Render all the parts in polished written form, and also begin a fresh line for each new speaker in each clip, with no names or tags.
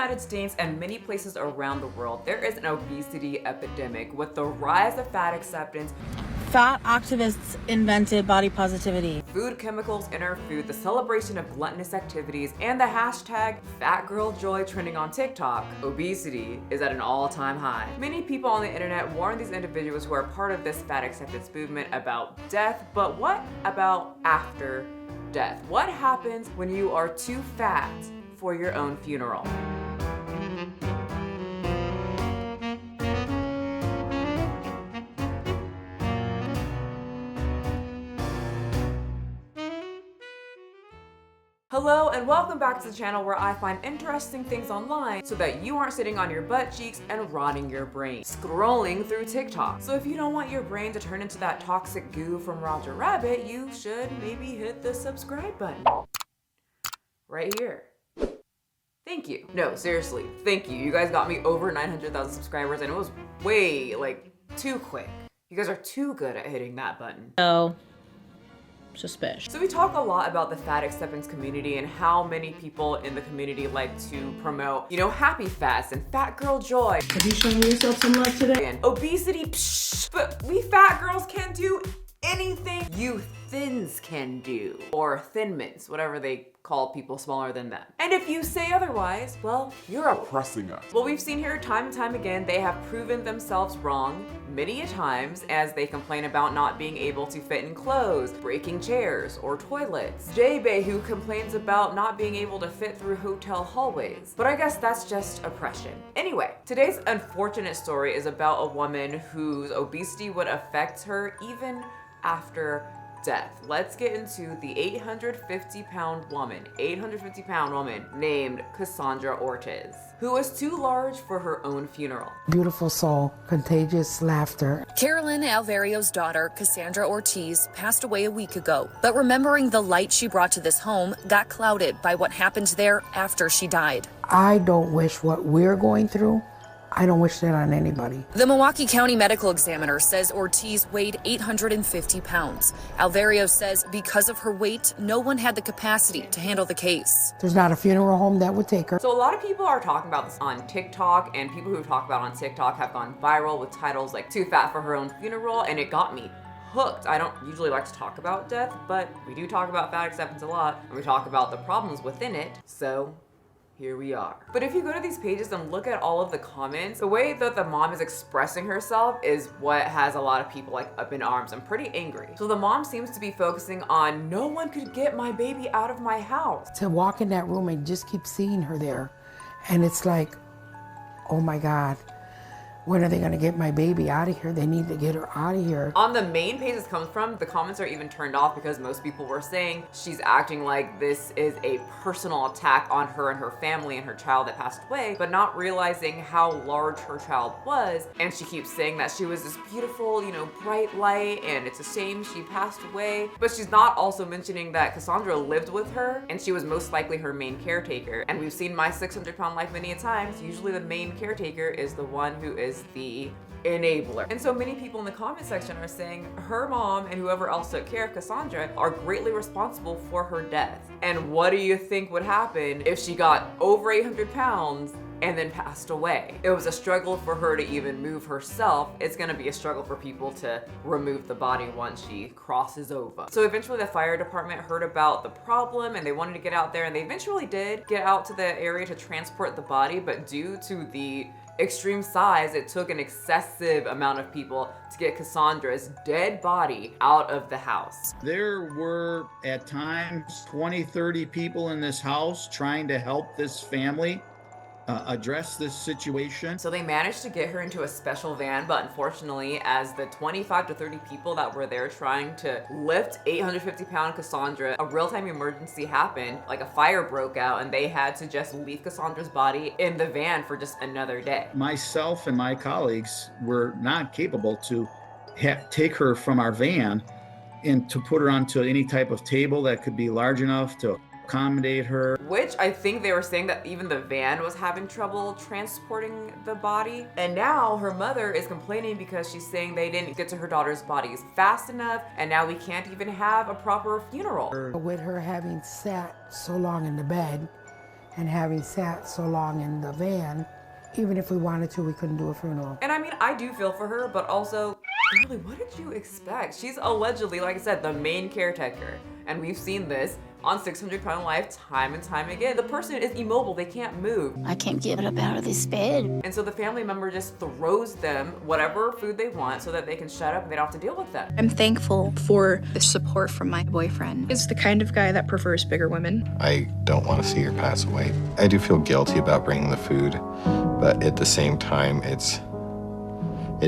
United States and many places around the world, there is an obesity epidemic with the rise of fat acceptance.
Fat activists invented body positivity.
Food chemicals in our food, the celebration of gluttonous activities, and the hashtag #FatGirlJoy trending on TikTok. Obesity is at an all-time high. Many people on the internet warn these individuals who are part of this fat acceptance movement about death, but what about after death? What happens when you are too fat for your own funeral? Hello and welcome back to the channel where I find interesting things online so that you aren't sitting on your butt cheeks and rotting your brain, scrolling through TikTok. So if you don't want your brain to turn into that toxic goo from Roger Rabbit, you should maybe hit the subscribe button right here. Thank you. No, seriously, thank you. You guys got me over 900,000 subscribers and it was way, too quick. You guys are too good at hitting that button.
So suspicious.
So we talk a lot about the fat acceptance community and how many people in the community like to promote, happy fats and fat girl joy.
Have you shown yourself some love today?
And obesity, psh, but we fat girls can't do anything you thins can do. Or thin mints, whatever they call people smaller than them. And if you say otherwise, well, you're oppressing us. Well, we've seen here time and time again, they have proven themselves wrong many a times as they complain about not being able to fit in clothes, breaking chairs or toilets. J-Bay who complains about not being able to fit through hotel hallways. But I guess that's just oppression. Anyway, today's unfortunate story is about a woman whose obesity would affect her even after death. Let's get into the 850-pound woman named Cassandra Ortiz, who was too large for her own funeral.
Beautiful soul, contagious laughter.
Carolyn Alvario's daughter, Cassandra Ortiz, passed away a week ago, but remembering the light she brought to this home got clouded by what happened there after she died.
I don't wish what we're going through. I don't wish that on anybody.
The Milwaukee County Medical Examiner says Ortiz weighed 850 pounds. Alvario says because of her weight, no one had the capacity to handle the case.
There's not a funeral home that would take her.
So a lot of people are talking about this on TikTok, and people who talk about it on TikTok have gone viral with titles like "Too Fat for Her Own Funeral," and it got me hooked. I don't usually like to talk about death, but we do talk about fat acceptance a lot, and we talk about the problems within it, so here we are. But if you go to these pages and look at all of the comments, the way that the mom is expressing herself is what has a lot of people up in arms and pretty angry. So the mom seems to be focusing on, no one could get my baby out of my house.
To walk in that room and just keep seeing her there, and it's like, oh my God, when are they gonna get my baby out of here? They need to get her out of here.
On the main page this comes from, the comments are even turned off because most people were saying she's acting like this is a personal attack on her and her family and her child that passed away, but not realizing how large her child was. And she keeps saying that she was this beautiful, bright light, and it's a shame she passed away. But she's not also mentioning that Cassandra lived with her and she was most likely her main caretaker. And we've seen My 600-Pound Life many a times. Usually the main caretaker is the one who is the enabler. And so many people in the comment section are saying her mom and whoever else took care of Cassandra are greatly responsible for her death. And what do you think would happen if she got over 800 pounds and then passed away? It was a struggle for her to even move herself. It's gonna be a struggle for people to remove the body once she crosses over. So eventually the fire department heard about the problem and they wanted to get out there, and they eventually did get out to the area to transport the body, but due to the extreme size, it took an excessive amount of people to get Cassandra's dead body out of the house.
There were at times 20, 30 people in this house trying to help this family address this situation.
So they managed to get her into a special van, but unfortunately, as the 25 to 30 people that were there trying to lift 850-pound Cassandra, a real-time emergency happened, a fire broke out, and they had to just leave Cassandra's body in the van for just another day.
Myself and my colleagues were not capable to take her from our van and to put her onto any type of table that could be large enough to accommodate her.
Which I think they were saying that even the van was having trouble transporting the body. And now her mother is complaining because she's saying they didn't get to her daughter's bodies fast enough, and now we can't even have a proper funeral.
With her having sat so long in the bed, And having sat so long in the van, even if we wanted to, we couldn't do a funeral.
And I mean, I do feel for her, but also, really, what did you expect? She's allegedly, like I said, the main caretaker. And we've seen this on 600 Pound Life time and time again. The person is immobile, they can't move.
I can't get up out of this bed.
And so the family member just throws them whatever food they want so that they can shut up and they don't have to deal with that.
I'm thankful for the support from my boyfriend. He's the kind of guy that prefers bigger women.
I don't want to see her pass away. I do feel guilty about bringing the food, but at the same time, it's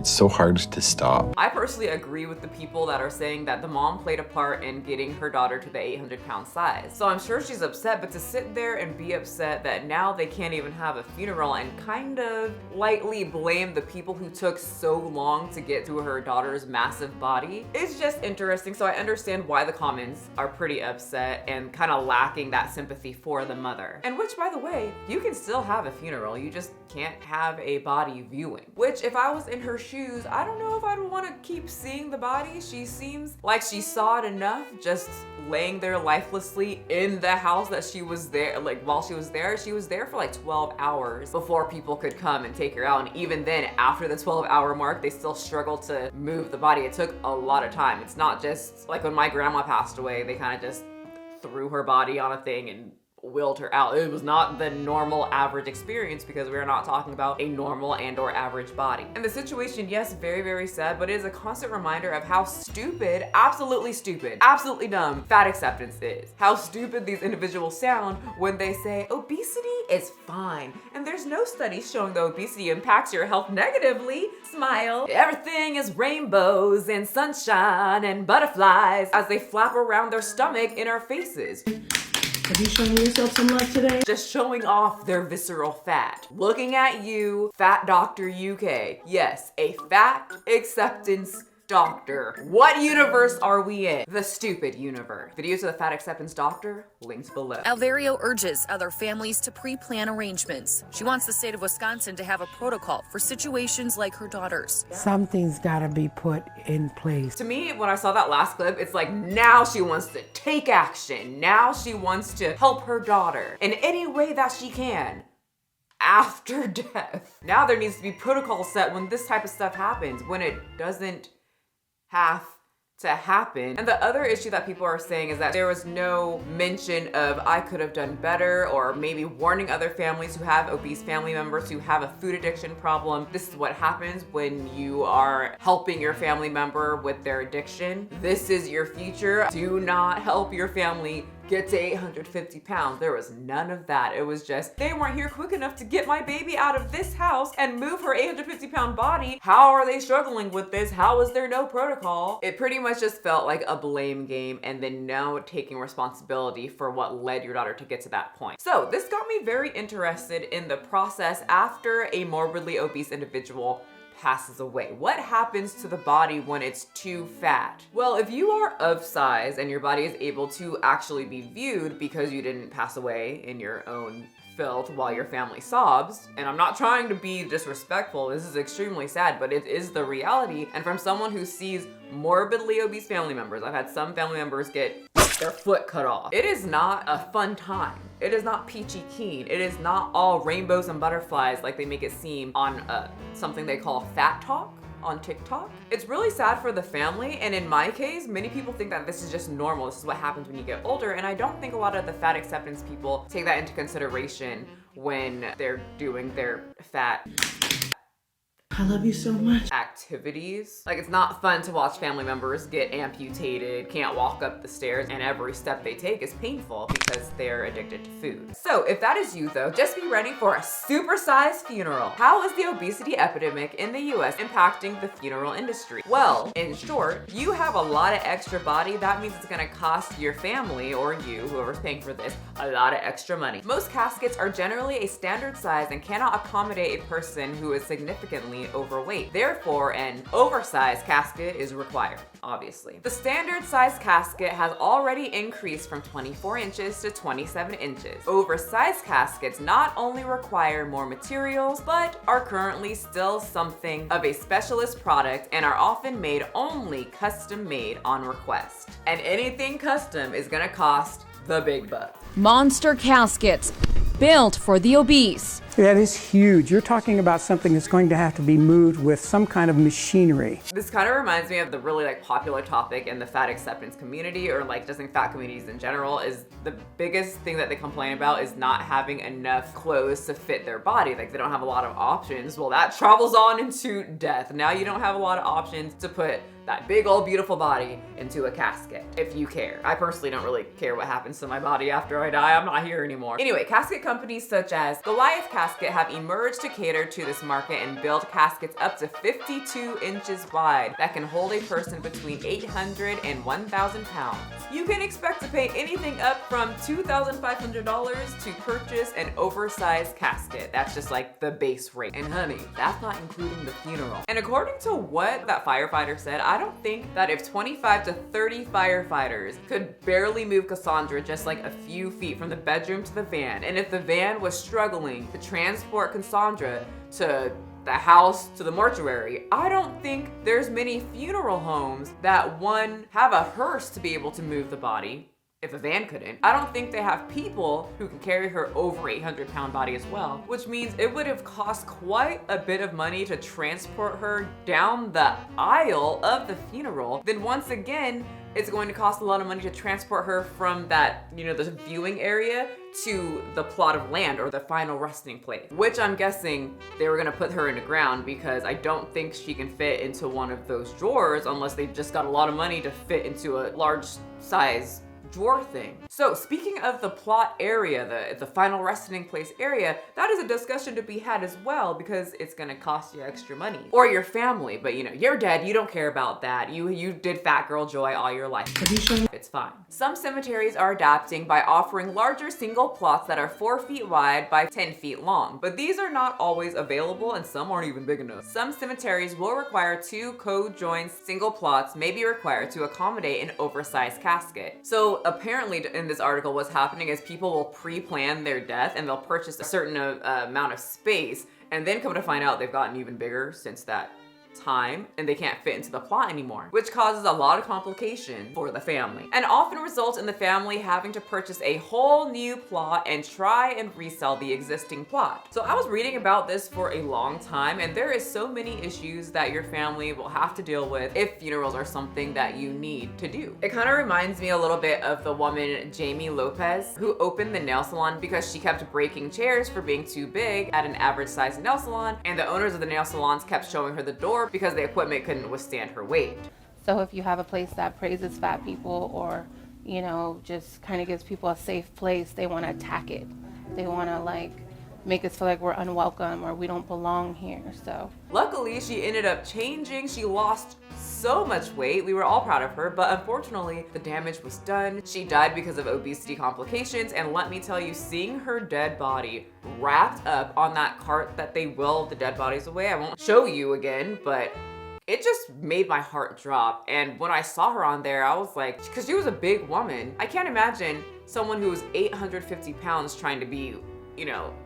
so hard to stop.
I personally agree with the people that are saying that the mom played a part in getting her daughter to the 800-pound size. So I'm sure she's upset, but to sit there and be upset that now they can't even have a funeral and kind of lightly blame the people who took so long to get to her daughter's massive body, it's just interesting. So I understand why the comments are pretty upset and kind of lacking that sympathy for the mother. And which, by the way, you can still have a funeral, you just can't have a body viewing. Which, if I was in her shoes, I don't know if I'd want to keep seeing the body. She seems like she saw it enough just laying there lifelessly in the house that she was there. Like, while she was there for like 12 hours before people could come and take her out. And even then, after the 12-hour mark, they still struggled to move the body. It took a lot of time. It's not just like when my grandma passed away, they kind of just threw her body on a thing and willed her out. It was not the normal average experience because we are not talking about a normal and or average body. And the situation, yes, very, very sad, but it is a constant reminder of how stupid, absolutely dumb fat acceptance is. How stupid these individuals sound when they say obesity is fine. And there's no studies showing that obesity impacts your health negatively. Smile. Everything is rainbows and sunshine and butterflies as they flap around their stomach in our faces.
Have you shown yourself some love today?
Just showing off their visceral fat. Looking at you, Fat Doctor UK. Yes, a fat acceptance doctor. What universe are we in? The stupid universe. Videos of the fat acceptance doctor, linked below.
Alvario urges other families to pre-plan arrangements. She wants the state of Wisconsin to have a protocol for situations like her daughter's.
Something's gotta be put in place.
To me, when I saw that last clip, it's like now she wants to take action. Now she wants to help her daughter in any way that she can. After death. Now there needs to be protocol set when this type of stuff happens, when it doesn't have to happen. And the other issue that people are saying is that there was no mention of I could have done better, or maybe warning other families who have obese family members who have a food addiction problem. This is what happens when you are helping your family member with their addiction. This is your future. Do not help your family get to 850 pounds. There was none of that. It was just, they weren't here quick enough to get my baby out of this house and move her 850-pound body. How are they struggling with this? How is there no protocol? It pretty much just felt like a blame game, and then no taking responsibility for what led your daughter to get to that point. So this got me very interested in the process after a morbidly obese individual passes away. What happens to the body when it's too fat? Well, if you are of size and your body is able to actually be viewed because you didn't pass away in your own filth while your family sobs, and I'm not trying to be disrespectful, this is extremely sad, but it is the reality. And from someone who sees morbidly obese family members, I've had some family members get their foot cut off. It is not a fun time. It is not peachy keen. It is not all rainbows and butterflies like they make it seem on something they call fat talk on TikTok. It's really sad for the family, and in my case, many people think that this is just normal. This is what happens when you get older, and I don't think a lot of the fat acceptance people take that into consideration when they're doing their fat
I love you so much.
activities. Like, it's not fun to watch family members get amputated, can't walk up the stairs, and every step they take is painful because they're addicted to food. So if that is you though, just be ready for a supersized funeral. How is the obesity epidemic in the US impacting the funeral industry? Well, in short, you have a lot of extra body. That means it's gonna cost your family, or you, whoever's paying for this, a lot of extra money. Most caskets are generally a standard size and cannot accommodate a person who is significantly overweight. Therefore, an oversized casket is required, obviously. The standard size casket has already increased from 24 inches to 27 inches. Oversized caskets not only require more materials, but are currently still something of a specialist product and are often made only custom made on request. And anything custom is gonna cost the big bucks.
Monster caskets. built for the obese.
That is huge. You're talking about something that's going to have to be moved with some kind of machinery.
This kind of reminds me of the really popular topic in the fat acceptance community, or just in fat communities in general, is the biggest thing that they complain about is not having enough clothes to fit their body. They don't have a lot of options. Well, that travels on into death. Now you don't have a lot of options to put that big old beautiful body into a casket, if you care. I personally don't really care what happens to my body after I die. I'm not here anymore. Anyway, casket companies such as Goliath Casket have emerged to cater to this market and build caskets up to 52 inches wide that can hold a person between 800 and 1,000 pounds. You can expect to pay anything up from $2,500 to purchase an oversized casket. That's just the base rate. And honey, that's not including the funeral. And according to what that firefighter said, I don't think that if 25 to 30 firefighters could barely move Cassandra just a few feet from the bedroom to the van, and if the van was struggling to transport Cassandra to the house to the mortuary, I don't think there's many funeral homes that have a hearse to be able to move the body. If a van couldn't, I don't think they have people who can carry her over 800-pound body as well, which means it would have cost quite a bit of money to transport her down the aisle of the funeral. Then once again, it's going to cost a lot of money to transport her from that, the viewing area to the plot of land or the final resting place, which I'm guessing they were gonna put her in the ground because I don't think she can fit into one of those drawers unless they just got a lot of money to fit into a large size drawer thing. So speaking of the plot area, the final resting place area, that is a discussion to be had as well because it's gonna cost you extra money. Or your family, but you're dead, you don't care about that. You did fat girl joy all your life. It's fine. Some cemeteries are adapting by offering larger single plots that are 4 feet wide by 10 feet long, but these are not always available and some aren't even big enough. Some cemeteries will require 2 co-joined single plots may be required to accommodate an oversized casket. So apparently in this article what's happening is people will pre-plan their death and they'll purchase a certain amount of space and then come to find out they've gotten even bigger since that time and they can't fit into the plot anymore, which causes a lot of complication for the family and often results in the family having to purchase a whole new plot and try and resell the existing plot. So I was reading about this for a long time and there is so many issues that your family will have to deal with if funerals are something that you need to do. It kind of reminds me a little bit of the woman Jamie Lopez who opened the nail salon because she kept breaking chairs for being too big at an average sized nail salon, and the owners of the nail salons kept showing her the door because the equipment couldn't withstand her weight.
So if you have a place that praises fat people or, just kind of gives people a safe place, they want to attack it. They want to make us feel like we're unwelcome or we don't belong here. So
luckily she ended up changing. She lost so much weight. We were all proud of her, but unfortunately the damage was done. She died because of obesity complications, and let me tell you, seeing her dead body wrapped up on that cart that they wheeled the dead bodies away, I won't show you again, but it just made my heart drop. And when I saw her on there, I was like, because she was a big woman. I can't imagine someone who was 850 pounds trying to be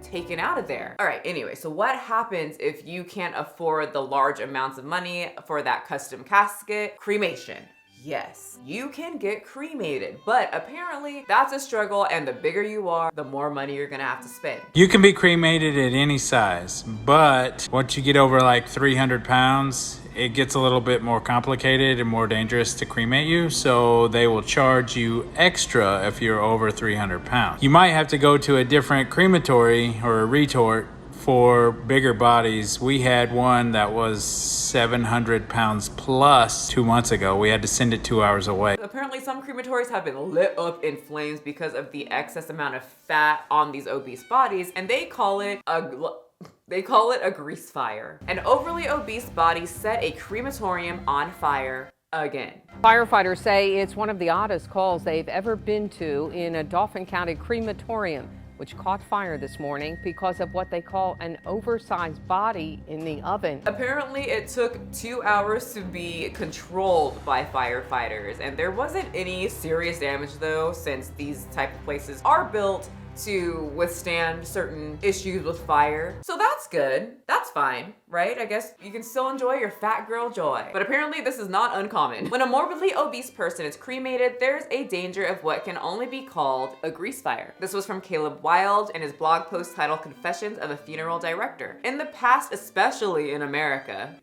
taken out of there. All right, anyway, so what happens if you can't afford the large amounts of money for that custom casket? Cremation. Yes, you can get cremated, but apparently that's a struggle, and the bigger you are, the more money you're gonna have to spend.
You can be cremated at any size, but once you get over 300 pounds, it gets a little bit more complicated and more dangerous to cremate you, so they will charge you extra if you're over 300 pounds. You might have to go to a different crematory or a retort for bigger bodies. We had one that was 700 pounds plus 2 months ago. We had to send it 2 hours away.
Apparently some crematories have been lit up in flames because of the excess amount of fat on these obese bodies, and they call it a grease fire. An overly obese body set a crematorium on fire again.
Firefighters say it's one of the oddest calls they've ever been to in a Dauphin County crematorium, which caught fire this morning because of what they call an oversized body in the oven.
Apparently it took 2 hours to be controlled by firefighters, and there wasn't any serious damage though, since these type of places are built to withstand certain issues with fire. So that's good. That's fine, right? I guess you can still enjoy your fat girl joy. But apparently this is not uncommon. When a morbidly obese person is cremated, there's a danger of what can only be called a grease fire. This was from Caleb Wilde in his blog post titled Confessions of a Funeral Director. In the past, especially in America,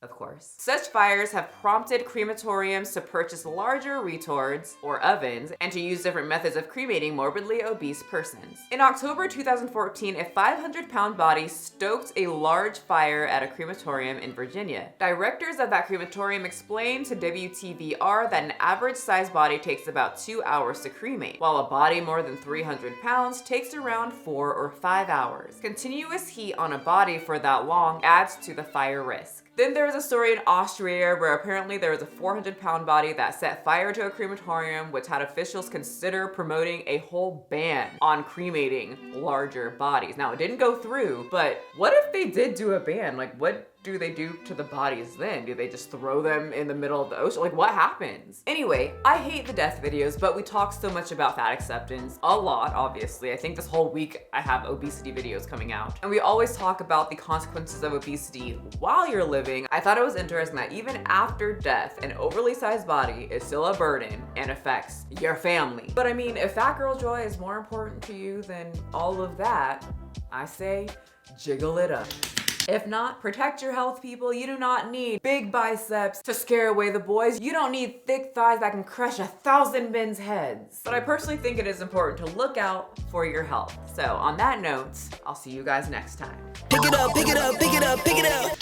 of course, such fires have prompted crematoriums to purchase larger retorts or ovens and to use different methods of cremating morbidly obese persons. In October 2014, a 500-pound body stoked a large fire at a crematorium in Virginia. Directors of that crematorium explained to WTVR that an average-sized body takes about 2 hours to cremate, while a body more than 300 pounds takes around 4 or 5 hours. Continuous heat on a body for that long adds to the fire risk. Then there was a story in Austria where apparently there was a 400-pound body that set fire to a crematorium, which had officials consider promoting a whole ban on cremating larger bodies. Now, it didn't go through, but what if they did do a ban? Like, what do they do to the bodies then? Do they just throw them in the middle of the ocean? Like, what happens? Anyway, I hate the death videos, but we talk so much about fat acceptance. A lot, obviously. I think this whole week I have obesity videos coming out. And we always talk about the consequences of obesity while you're living. I thought it was interesting that even after death, an overly sized body is still a burden and affects your family. But I mean, if fat girl joy is more important to you than all of that, I say jiggle it up. If not, protect your health, people. You do not need big biceps to scare away the boys. You don't need thick thighs that can crush 1,000 men's heads. But I personally think it is important to look out for your health. So on that note, I'll see you guys next time.
Pick it up, pick it up, pick it up, pick it up.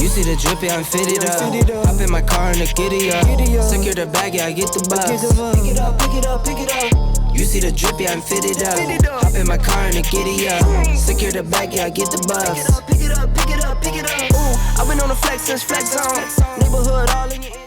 You see the drippy, I'm fitted up. Hop in my car and the giddy up. Secure the bag, yeah, I get the bus. Pick it up, pick it up, pick it up. You see the drippy, I'm fitted up. Hop in my car and the giddy up. Secure the bag, yeah, I get the bus. Pick it up, pick it up, pick it up, pick it up. Ooh, I've been on the flex since flex on. Neighborhood all in your